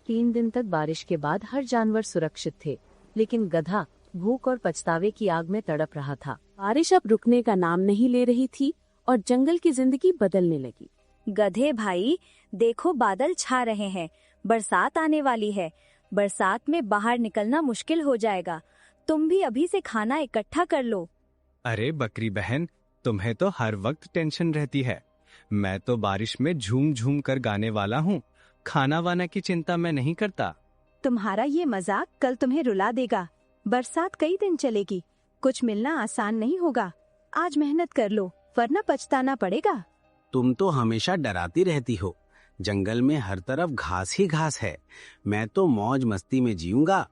3 दिन तक बारिश के बाद हर जानवर सुरक्षित थे, लेकिन गधा भूख और पछतावे की आग में तड़प रहा था। बारिश अब रुकने का नाम नहीं ले रही थी और जंगल की जिंदगी बदलने लगी। गधे भाई, देखो बादल छा रहे हैं, बरसात आने वाली है। बरसात में बाहर निकलना मुश्किल हो जाएगा। तुम भी अभी से खाना इकट्ठा कर लो। अरे बकरी बहन, तुम्हें तो हर वक्त टेंशन रहती है। मैं तो बारिश में झूम झूम कर गाने वाला हूँ। खाना वाना की चिंता मैं नहीं करता। तुम्हारा ये मजाक कल तुम्हें रुला देगा। बरसात कई दिन चलेगी, कुछ मिलना आसान नहीं होगा। आज मेहनत कर लो, वरना पछताना पड़ेगा। तुम तो हमेशा डराती रहती हो। जंगल में हर तरफ घास ही घास है। मैं तो मौज मस्ती में जीऊंगा।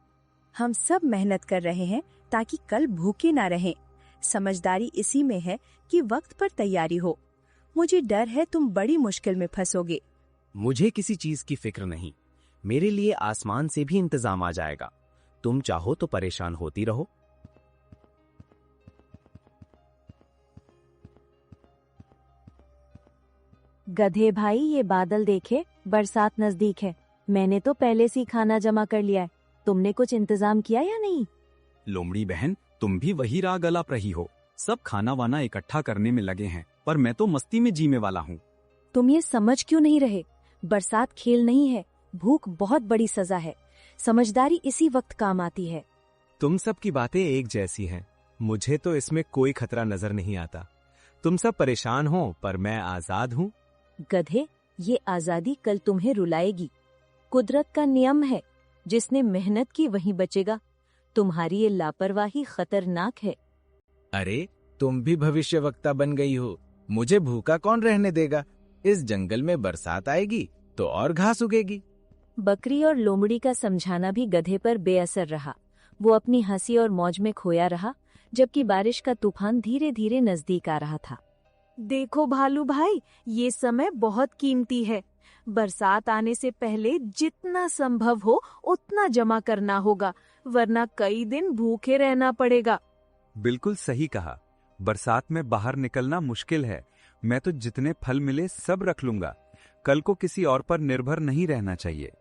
हम सब मेहनत कर रहे हैं ताकि कल भूखे ना रहें। समझदारी इसी में है कि वक्त पर तैयारी हो। मुझे डर है तुम बड़ी मुश्किल में फंसोगे। मुझे किसी चीज की फिक्र नहीं। मेरे लिए आसमान से भी इंतजाम आ जाएगा। तुम चाहो तो परेशान होती रहो। गधे भाई, ये बादल देखे, बरसात नजदीक है। मैंने तो पहले से ही खाना जमा कर लिया है। तुमने कुछ इंतजाम किया या नहीं? लोमड़ी बहन, तुम भी वही राग अलाप रही हो। सब खाना वाना इकट्ठा करने में लगे हैं, पर मैं तो मस्ती में जीने वाला हूँ। तुम ये समझ क्यों नहीं रहे? बरसात खेल नहीं है, भूख बहुत बड़ी सजा है। समझदारी इसी वक्त काम आती है। तुम सब की बातें एक जैसी हैं। मुझे तो इसमें कोई खतरा नजर नहीं आता। तुम सब परेशान हो, पर मैं आजाद हूँ। गधे, ये आजादी कल तुम्हें रुलाएगी। कुदरत का नियम है, जिसने मेहनत की वही बचेगा। तुम्हारी ये लापरवाही खतरनाक है। अरे, तुम भी भविष्यवक्ता बन गई हो। मुझे भूखा कौन रहने देगा? इस जंगल में बरसात आएगी तो और घास उगेगी। बकरी और लोमड़ी का समझाना भी गधे पर बेअसर रहा। वो अपनी हंसी और मौज में खोया रहा, जबकि बारिश का तूफान धीरे धीरे नजदीक आ रहा था। देखो भालू भाई, ये समय बहुत कीमती है। बरसात आने से पहले जितना संभव हो उतना जमा करना होगा, वरना कई दिन भूखे रहना पड़ेगा। बिल्कुल सही कहा। बरसात में बाहर निकलना मुश्किल है। मैं तो जितने फल मिले सब रख लूंगा। कल को किसी और पर निर्भर नहीं रहना चाहिए।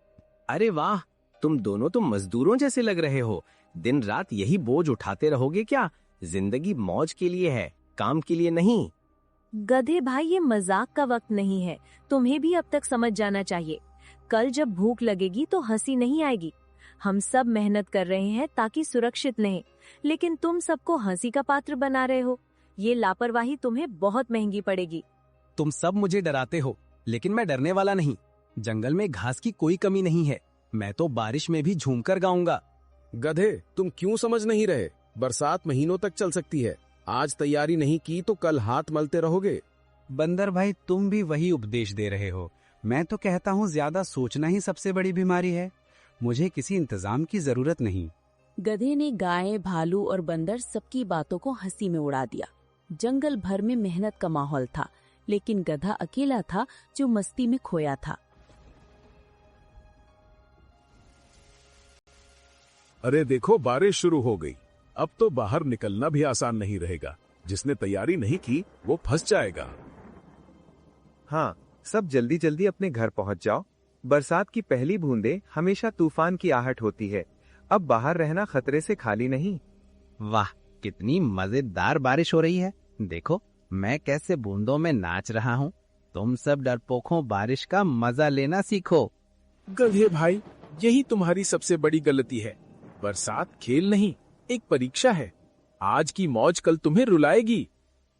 अरे वाह, तुम दोनों तो मजदूरों जैसे लग रहे हो। दिन रात यही बोझ उठाते रहोगे क्या? जिंदगी मौज के लिए है, काम के लिए नहीं। गधे भाई, ये मजाक का वक्त नहीं है। तुम्हें भी अब तक समझ जाना चाहिए। कल जब भूख लगेगी तो हंसी नहीं आएगी। हम सब मेहनत कर रहे हैं ताकि सुरक्षित रहें, लेकिन तुम सबको हंसी का पात्र बना रहे हो। ये लापरवाही तुम्हें बहुत महंगी पड़ेगी। तुम सब मुझे डराते हो, लेकिन मैं डरने वाला नहीं। जंगल में घास की कोई कमी नहीं है। मैं तो बारिश में भी झूमकर गाऊंगा। गधे, तुम क्यों समझ नहीं रहे? बरसात महीनों तक चल सकती है। आज तैयारी नहीं की तो कल हाथ मलते रहोगे। बंदर भाई, तुम भी वही उपदेश दे रहे हो। मैं तो कहता हूँ ज्यादा सोचना ही सबसे बड़ी बीमारी है। मुझे किसी इंतजाम की जरूरत नहीं। गधे ने गाय, भालू और बंदर सबकी बातों को हंसी में उड़ा दिया। जंगल भर में मेहनत का माहौल था, लेकिन गधा अकेला था जो मस्ती में खोया था। अरे देखो, बारिश शुरू हो गई। अब तो बाहर निकलना भी आसान नहीं रहेगा। जिसने तैयारी नहीं की वो फंस जाएगा। हाँ, सब जल्दी जल्दी अपने घर पहुंच जाओ। बरसात की पहली बूंदें हमेशा तूफान की आहट होती है। अब बाहर रहना खतरे से खाली नहीं। वाह, कितनी मजेदार बारिश हो रही है। देखो, मैं कैसे बूंदों में नाच रहा हूँ। तुम सब डरपोकों, बारिश का मजा लेना सीखो। गधे भाई, यही तुम्हारी सबसे बड़ी गलती है। बरसात खेल नहीं, एक परीक्षा है। आज की मौज कल तुम्हें रुलाएगी।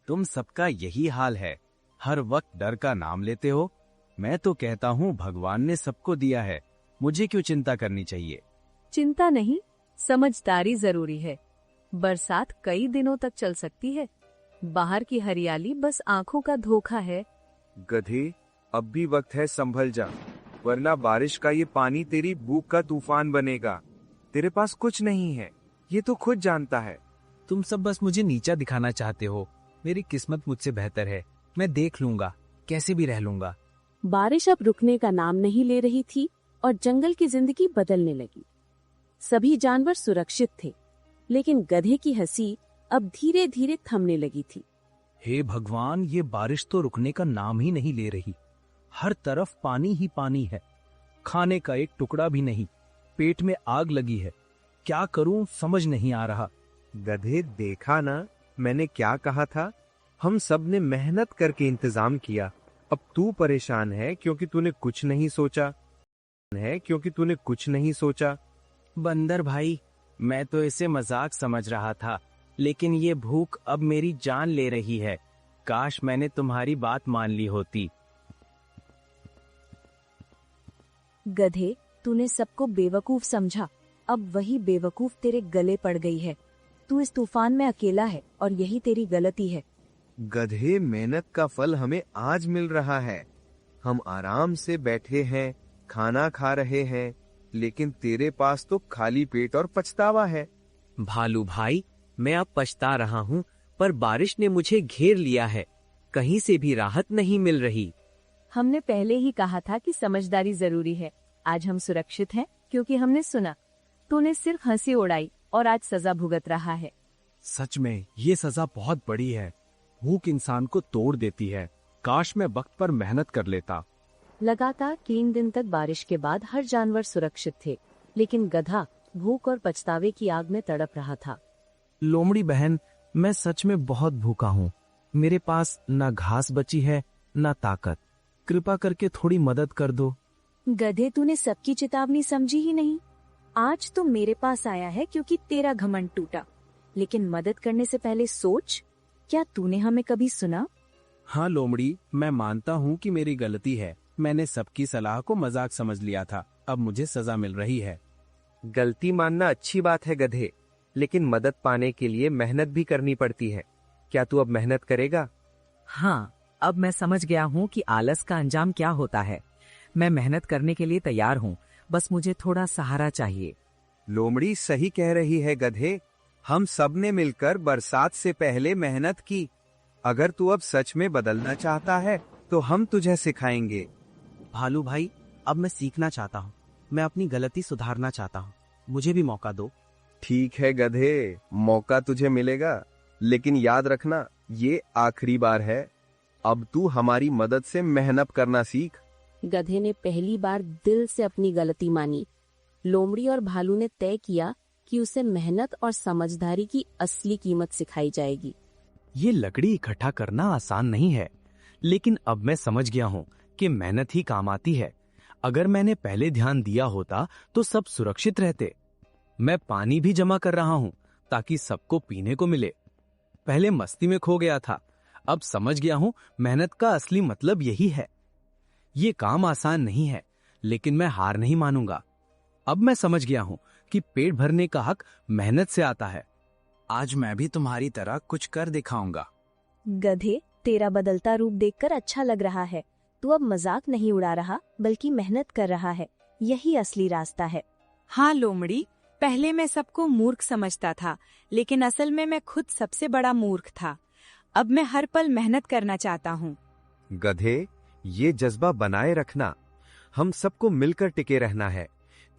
तुम सबका यही हाल है। हर वक्त डर का नाम लेते हो। मैं तो कहता हूँ भगवान ने सबको दिया है। मुझे क्यों चिंता करनी चाहिए? चिंता नहीं, समझदारी जरूरी है। बरसात कई दिनों तक चल सकती है। बाहर की हरियाली बस आंखों का धोखा है। गधे, अब भी वक्त है, संभल जा, वरना बारिश का ये पानी तेरी भूख का तूफान बनेगा। तेरे पास कुछ नहीं है, ये तो खुद जानता है। तुम सब बस मुझे नीचा दिखाना चाहते हो। मेरी किस्मत मुझसे बेहतर है। मैं देख लूंगा, कैसे भी रह लूंगा। बारिश अब रुकने का नाम नहीं ले रही थी और जंगल की जिंदगी बदलने लगी। सभी जानवर सुरक्षित थे, लेकिन गधे की हंसी अब धीरे धीरे थमने लगी थी। हे भगवान, ये बारिश तो रुकने का नाम ही नहीं ले रही। हर तरफ पानी ही पानी है। खाने का एक टुकड़ा भी नहीं। पेट में आग लगी है, क्या करूं समझ नहीं आ रहा। गधे, देखा ना मैंने क्या कहा था? हम सब ने मेहनत करके इंतजाम किया। अब तू परेशान है क्योंकि तूने कुछ नहीं सोचा। बंदर भाई, मैं तो इसे मजाक समझ रहा था, लेकिन ये भूख अब मेरी जान ले रही है। काश मैंने तुम्हारी बात मान ली होती। गधे, तूने सबको बेवकूफ समझा, अब वही बेवकूफ तेरे गले पड़ गई है। तू इस तूफान में अकेला है और यही तेरी गलती है। गधे, मेहनत का फल हमें आज मिल रहा है। हम आराम से बैठे हैं, खाना खा रहे हैं, लेकिन तेरे पास तो खाली पेट और पछतावा है। भालू भाई, मैं अब पछता रहा हूँ, पर बारिश ने मुझे घेर लिया है। कहीं से भी राहत नहीं मिल रही। हमने पहले ही कहा था कि समझदारी जरूरी है। आज हम सुरक्षित हैं क्योंकि हमने सुना। तूने सिर्फ हंसी उड़ाई और आज सजा भुगत रहा है। सच में ये सजा बहुत बड़ी है। भूख इंसान को तोड़ देती है। काश मैं वक्त पर मेहनत कर लेता। लगातार 3 दिन तक बारिश के बाद हर जानवर सुरक्षित थे, लेकिन गधा भूख और पछतावे की आग में तड़प रहा था। लोमड़ी बहन, मैं सच में बहुत भूखा हूँ। मेरे पास ना घास बची है ना ताकत। कृपा करके थोड़ी मदद कर दो। गधे, तूने सबकी चेतावनी समझी ही नहीं। आज तो मेरे पास आया है क्योंकि तेरा घमंड टूटा, लेकिन मदद करने से पहले सोच, क्या तूने हमें कभी सुना? हाँ लोमड़ी, मैं मानता हूँ कि मेरी गलती है। मैंने सबकी सलाह को मजाक समझ लिया था। अब मुझे सजा मिल रही है। गलती मानना अच्छी बात है गधे, लेकिन मदद पाने के लिए मेहनत भी करनी पड़ती है। क्या तू अब मेहनत करेगा? हाँ, अब मैं समझ गया हूँ कि आलस का अंजाम क्या होता है। मैं मेहनत करने के लिए तैयार हूँ, बस मुझे थोड़ा सहारा चाहिए। लोमड़ी सही कह रही है गधे। हम सब ने मिलकर बरसात से पहले मेहनत की। अगर तू अब सच में बदलना चाहता है तो हम तुझे सिखाएंगे। भालू भाई, अब मैं सीखना चाहता हूँ। मैं अपनी गलती सुधारना चाहता हूँ। मुझे भी मौका दो। ठीक है गधे, मौका तुझे मिलेगा, लेकिन याद रखना ये आखिरी बार है। अब तू हमारी मदद से मेहनत करना सीख। गधे ने पहली बार दिल से अपनी गलती मानी। लोमड़ी और भालू ने तय किया कि उसे मेहनत और समझदारी की असली कीमत सिखाई जाएगी। ये लकड़ी इकट्ठा करना आसान नहीं है, लेकिन अब मैं समझ गया हूँ कि मेहनत ही काम आती है। अगर मैंने पहले ध्यान दिया होता तो सब सुरक्षित रहते। मैं पानी भी जमा कर रहा हूँ ताकि सबको पीने को मिले। पहले मस्ती में खो गया था, अब समझ गया हूँ मेहनत का असली मतलब यही है। ये काम आसान नहीं है, लेकिन मैं हार नहीं मानूंगा। अब मैं समझ गया हूँ कि पेट भरने का हक मेहनत से आता है। आज मैं भी तुम्हारी तरह कुछ कर दिखाऊंगा। गधे, तेरा बदलता रूप देखकर अच्छा लग रहा है। तू अब मजाक नहीं उड़ा रहा, बल्कि मेहनत कर रहा है। यही असली रास्ता है। हाँ लोमड़ी, पहले मैं सबको मूर्ख समझता था, लेकिन असल में मैं खुद सबसे बड़ा मूर्ख था। अब मैं हर पल मेहनत करना चाहता हूँ। गधे, ये जज्बा बनाए रखना। हम सबको मिलकर टिके रहना है।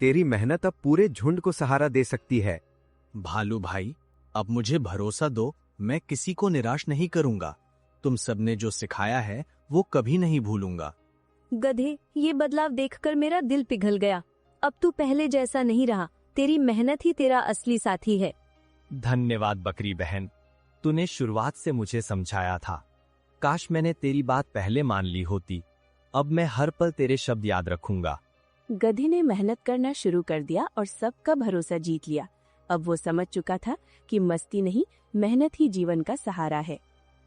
तेरी मेहनत अब पूरे झुंड को सहारा दे सकती है। भालू भाई, अब मुझे भरोसा दो, मैं किसी को निराश नहीं करूंगा। तुम सबने जो सिखाया है वो कभी नहीं भूलूंगा। गधे, ये बदलाव देखकर मेरा दिल पिघल गया। अब तू पहले जैसा नहीं रहा। तेरी मेहनत ही तेरा असली साथी है। धन्यवाद बकरी बहन, तूने शुरुआत से मुझे समझाया था। काश मैंने तेरी बात पहले मान ली होती। अब मैं हर पल तेरे शब्द याद रखूंगा। गधे ने मेहनत करना शुरू कर दिया और सबका भरोसा जीत लिया। अब वो समझ चुका था कि मस्ती नहीं, मेहनत ही जीवन का सहारा है।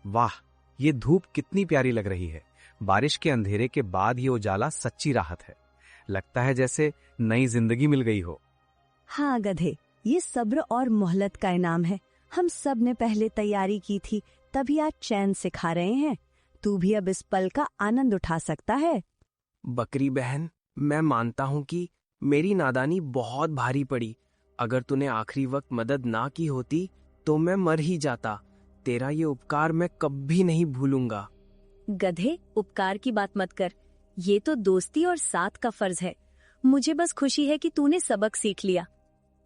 वाह, ये धूप कितनी प्यारी लग रही है। बारिश के अंधेरे के बाद ये उजाला सच्ची राहत है। लगता है जैसे नई जिंदगी मिल गई हो। हाँ गधे, ये सब्र और मोहलत का इनाम है। हम सब ने पहले तैयारी की थी, तभी आज चैन से खा रहे हैं। तू भी अब इस पल का आनंद उठा सकता है। बकरी बहन, मैं मानता हूँ कि मेरी नादानी बहुत भारी पड़ी। अगर तूने आखिरी वक्त मदद ना की होती तो मैं मर ही जाता। तेरा ये उपकार मैं कभी नहीं भूलूंगा। गधे, उपकार की बात मत कर। ये तो दोस्ती और साथ का फर्ज है। मुझे बस खुशी है कि तूने सबक सीख लिया।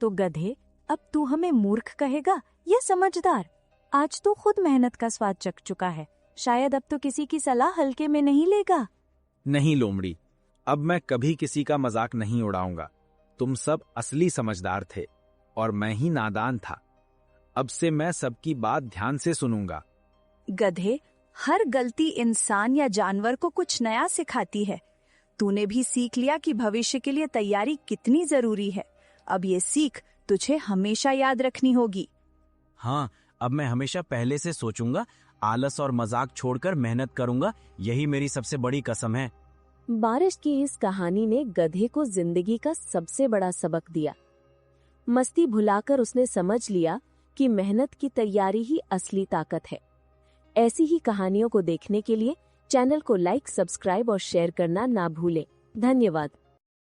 तो गधे, अब तू हमें मूर्ख कहेगा या समझदार? आज तो खुद मेहनत का स्वाद चख चुका है। शायद अब तो किसी की सलाह हल्के में नहीं लेगा। नहीं लोमड़ी, अब मैं कभी किसी का मजाक नहीं उड़ाऊंगा। तुम सब असली समझदार थे और मैं ही नादान था। अब से मैं सबकी बात ध्यान से सुनूंगा। गधे, हर गलती इंसान या जानवर को कुछ नया सिखाती है। तूने भी सीख लिया कि भविष्य के लिए तैयारी कितनी जरूरी है। अब ये सीख तुझे हमेशा याद रखनी होगी। हाँ, अब मैं हमेशा पहले से सोचूंगा, आलस और मजाक छोड़कर मेहनत करूंगा। यही मेरी सबसे बड़ी कसम है। बारिश की इस कहानी ने गधे को जिंदगी का सबसे बड़ा सबक दिया। मस्ती भुलाकर उसने समझ लिया कि मेहनत की तैयारी ही असली ताकत है। ऐसी ही कहानियों को देखने के लिए चैनल को लाइक, सब्सक्राइब और शेयर करना ना भूलें। धन्यवाद।